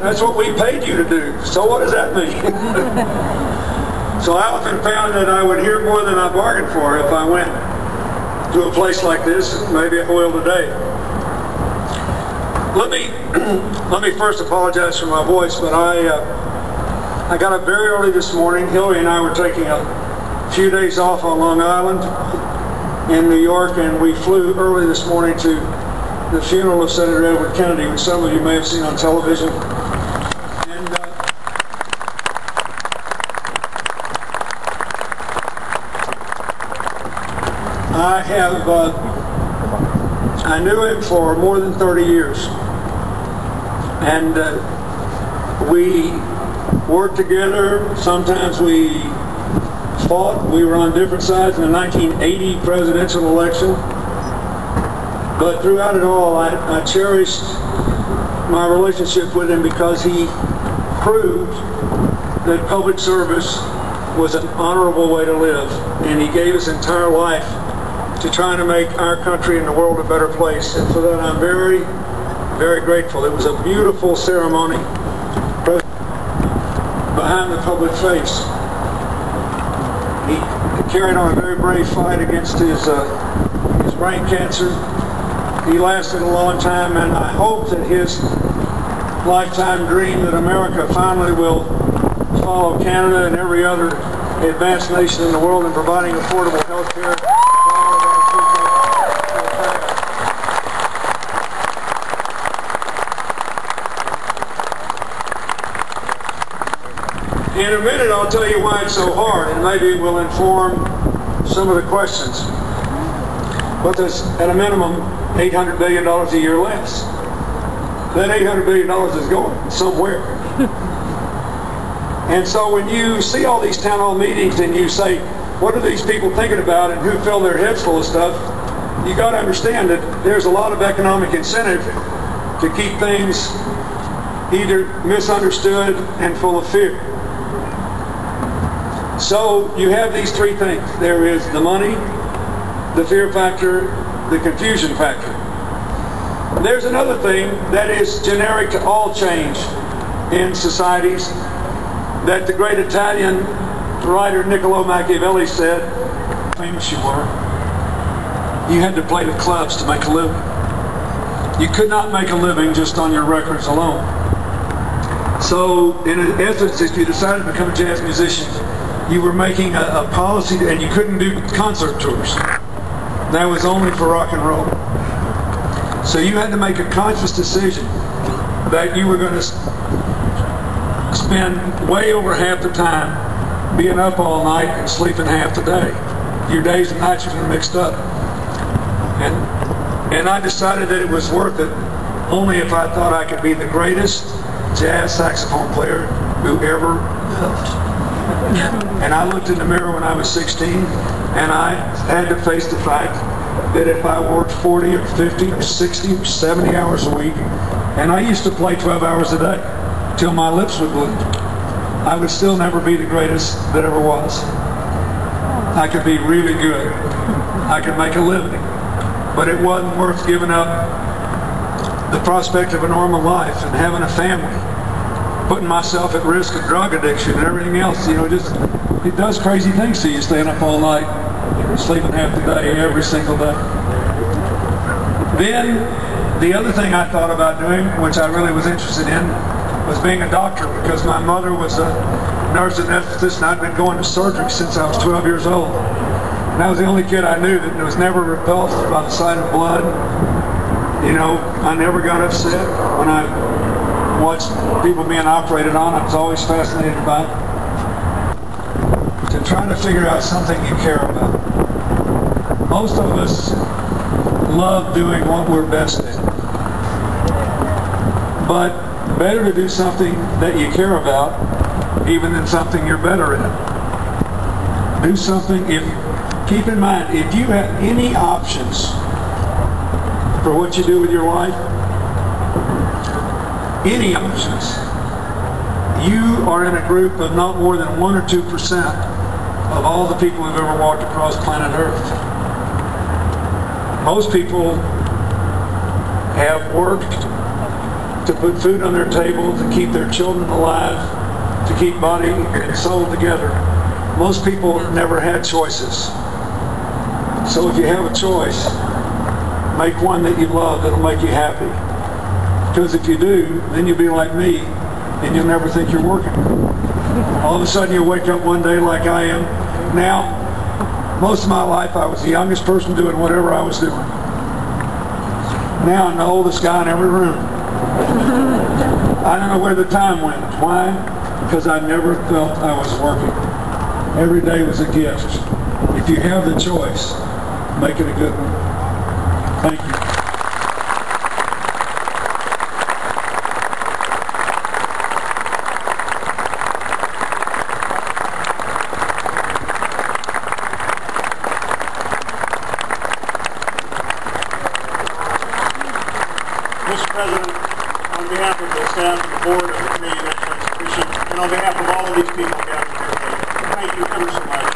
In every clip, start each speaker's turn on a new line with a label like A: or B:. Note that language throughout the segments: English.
A: That's what we paid you to do. So what does that mean? So I often found that I would hear more than I bargained for if I went to a place like this. Maybe I will today. Let me first apologize for my voice, but I got up very early this morning. Hillary and I were taking a few days off on Long Island in New York, and we flew early this morning to the funeral of Senator Edward Kennedy, which some of you may have seen on television. And I knew him for more than 30 years. And we worked together. Sometimes we fought. We were on different sides in the 1980 presidential election. But throughout it all, I cherished my relationship with him because he proved that public service was an honorable way to live. And he gave his entire life to trying to make our country and the world a better place. And for that, I'm very, very grateful. It was a beautiful ceremony behind the public face. He carried on a very brave fight against his brain cancer. He lasted a long time, and I hope that his lifetime dream that America finally will follow Canada and every other advanced nation in the world in providing affordable health care. In a minute, I'll tell you why it's so hard, and maybe it will inform some of the questions. But there's, at a minimum, $800 billion a year less. That $800 billion is going somewhere. And so when you see all these town hall meetings and you say, what are these people thinking about and who fill their heads full of stuff, you got to understand that there's a lot of economic incentive to keep things either misunderstood and full of fear. So you have these three things. There is the money, the fear factor, the confusion factor. There's another thing that is generic to all change in societies that the great Italian writer Niccolo Machiavelli said, famous you were, you had to play the clubs to make a living. You could not make a living just on your records alone. So in essence, if you decided to become a jazz musician, you were making a policy, and you couldn't do concert tours. That was only for rock and roll. So you had to make a conscious decision that you were going to spend way over half the time being up all night and sleeping half the day. Your days and nights were mixed up. And I decided that it was worth it only if I thought I could be the greatest jazz saxophone player who ever lived. And I looked in the mirror when I was 16, and I had to face the fact that if I worked 40 or 50 or 60 or 70 hours a week, and I used to play 12 hours a day till my lips would bleed, I would still never be the greatest that ever was. I could be really good. I could make a living. But it wasn't worth giving up the prospect of a normal life and having a family, putting myself at risk of drug addiction and everything else. You know, it does crazy things to you, staying up all night, sleeping half the day, every single day. Then, the other thing I thought about doing, which I really was interested in, was being a doctor, because my mother was a nurse anesthetist, and I'd been going to surgery since I was 12 years old. And I was the only kid I knew that was never repulsed by the sight of blood. You know, I never got upset when I watched people being operated on. I was always fascinated by it. To try to figure out something you care about. Most of us love doing what we're best at. But better to do something that you care about even than something you're better at. Do something, keep in mind, if you have any options for what you do with your life, any options, you are in a group of not more than 1 or 2% of all the people who've ever walked across planet Earth. Most people have worked to put food on their table, to keep their children alive, to keep body and soul together. Most people never had choices. So if you have a choice, make one that you love that'll make you happy. Because if you do, then you'll be like me, and you'll never think you're working. All of a sudden you'll wake up one day like I am now. Most of my life I was the youngest person doing whatever I was doing. Now I'm the oldest guy in every room. I don't know where the time went. Why? Because I never felt I was working. Every day was a gift. If you have the choice, make it a good one. Thank you.
B: Mr. President, on behalf of the staff and the board of the Canadian National Institution, and on behalf of all of these people gathered here today, thank you ever so much.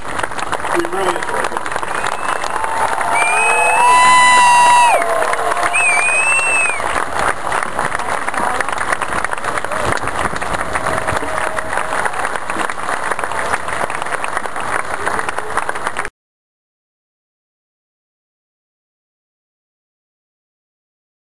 B: We really